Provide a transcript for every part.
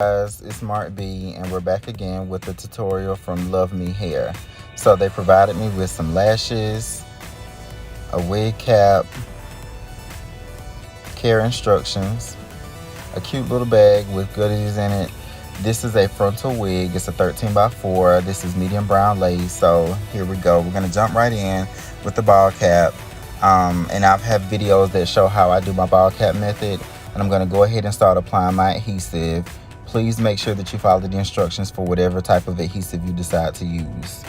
Guys, it's Mark B, and we're back again with a tutorial from LuvmeHair. So they provided me with some lashes, a wig cap, care instructions, a cute little bag with goodies in it. This is a frontal wig. It's a 13x4. This is medium brown lace. So here we go. We're gonna jump right in with the ball cap. And I've had videos that show how I do my ball cap method. And I'm gonna go ahead and start applying my adhesive. Please make sure that you follow the instructions for whatever type of adhesive you decide to use.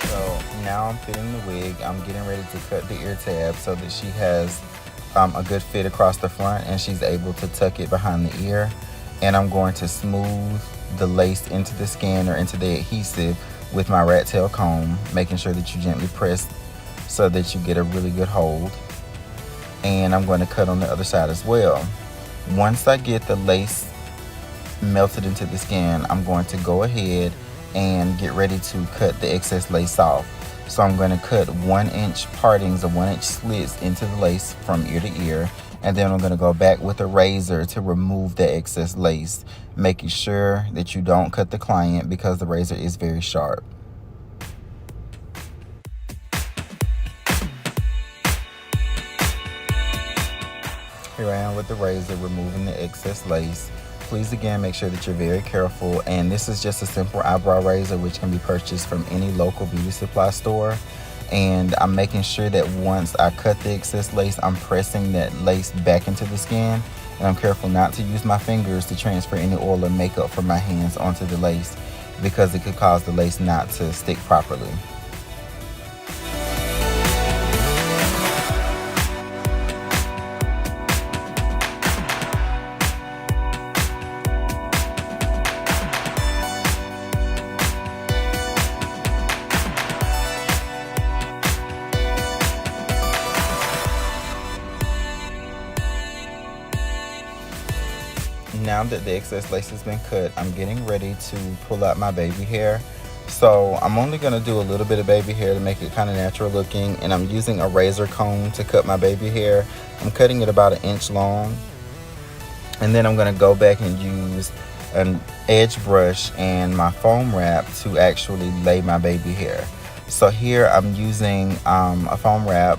So now I'm fitting the wig. I'm getting ready to cut the ear tab so that she has a good fit across the front and she's able to tuck it behind the ear. And I'm going to smooth the lace into the skin or into the adhesive with my rat tail comb, making sure that you gently press so that you get a really good hold. And I'm going to cut on the other side as well. Once I get the lace melted into the skin, I'm going to go ahead and get ready to cut the excess lace off. So I'm going to cut 1-inch partings or 1-inch slits into the lace from ear to ear. And then I'm going to go back with a razor to remove the excess lace, making sure that you don't cut the client because the razor is very sharp. Here I am with the razor removing the excess lace. Please again make sure that you're very careful, and this is just a simple eyebrow razor which can be purchased from any local beauty supply store. And I'm making sure that once I cut the excess lace, I'm pressing that lace back into the skin, and I'm careful not to use my fingers to transfer any oil or makeup from my hands onto the lace because it could cause the lace not to stick properly. Now that the excess lace has been cut, I'm getting ready to pull out my baby hair. So I'm only going to do a little bit of baby hair to make it kind of natural looking, and I'm using a razor comb to cut my baby hair. I'm cutting it about 1 inch long, and then I'm going to go back and use an edge brush and my foam wrap to actually lay my baby hair. So here I'm using a foam wrap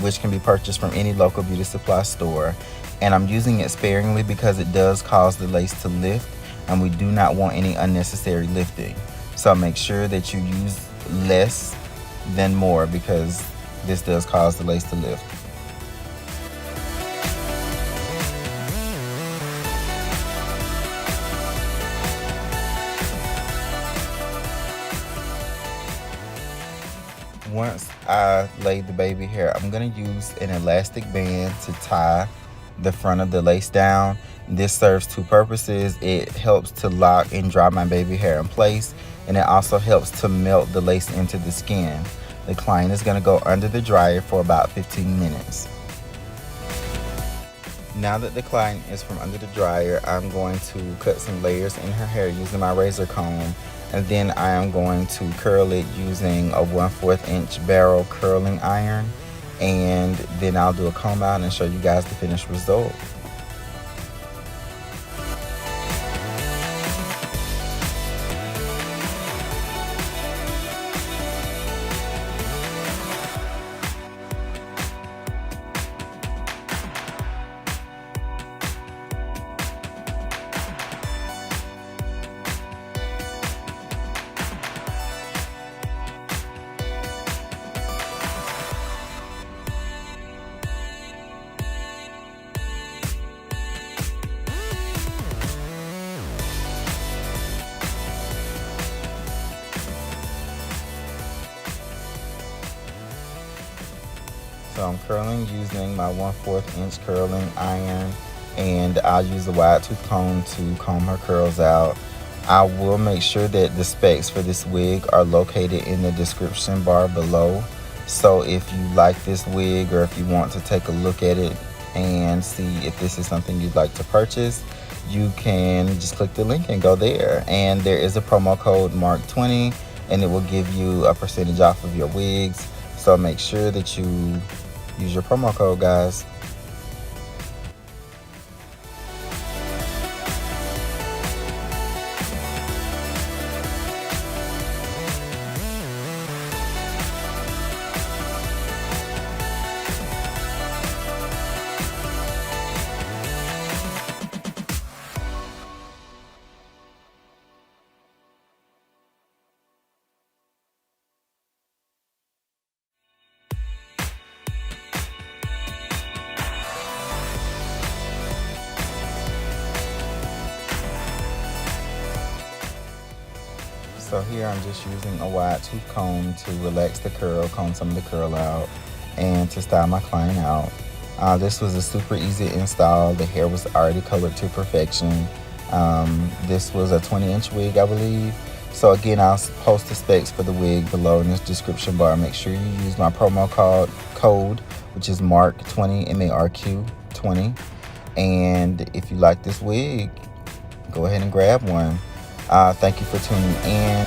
which can be purchased from any local beauty supply store. And I'm using it sparingly because it does cause the lace to lift, and we do not want any unnecessary lifting. So make sure that you use less than more because this does cause the lace to lift. Once I lay the baby hair, I'm going to use an elastic band to tie the front of the lace down. This serves two purposes. It helps to lock and dry my baby hair in place, and it also helps to melt the lace into the skin. The client is going to go under the dryer for about 15 minutes. Now that the client is from under the dryer, I'm going to cut some layers in her hair using my razor comb, and then I am going to curl it using a 1/4 inch barrel curling iron. And then I'll do a comb out and show you guys the finished result. So I'm curling using my 1/4 inch curling iron, and I'll use the wide tooth comb to comb her curls out. I will make sure that the specs for this wig are located in the description bar below. So if you like this wig, or if you want to take a look at it and see if this is something you'd like to purchase, you can just click the link and go there. And there is a promo code MARK20, and it will give you a percentage off of your wigs. So make sure that you use your promo code, guys. So here I'm just using a wide tooth comb to relax the curl, comb some of the curl out, and to style my client out. This was a super easy install. The hair was already colored to perfection. This was a 20-inch wig, I believe. So again, I'll post the specs for the wig below in this description bar. Make sure you use my promo code, which is MARQ20, MARQ20. And if you like this wig, go ahead and grab one. Thank you for tuning in.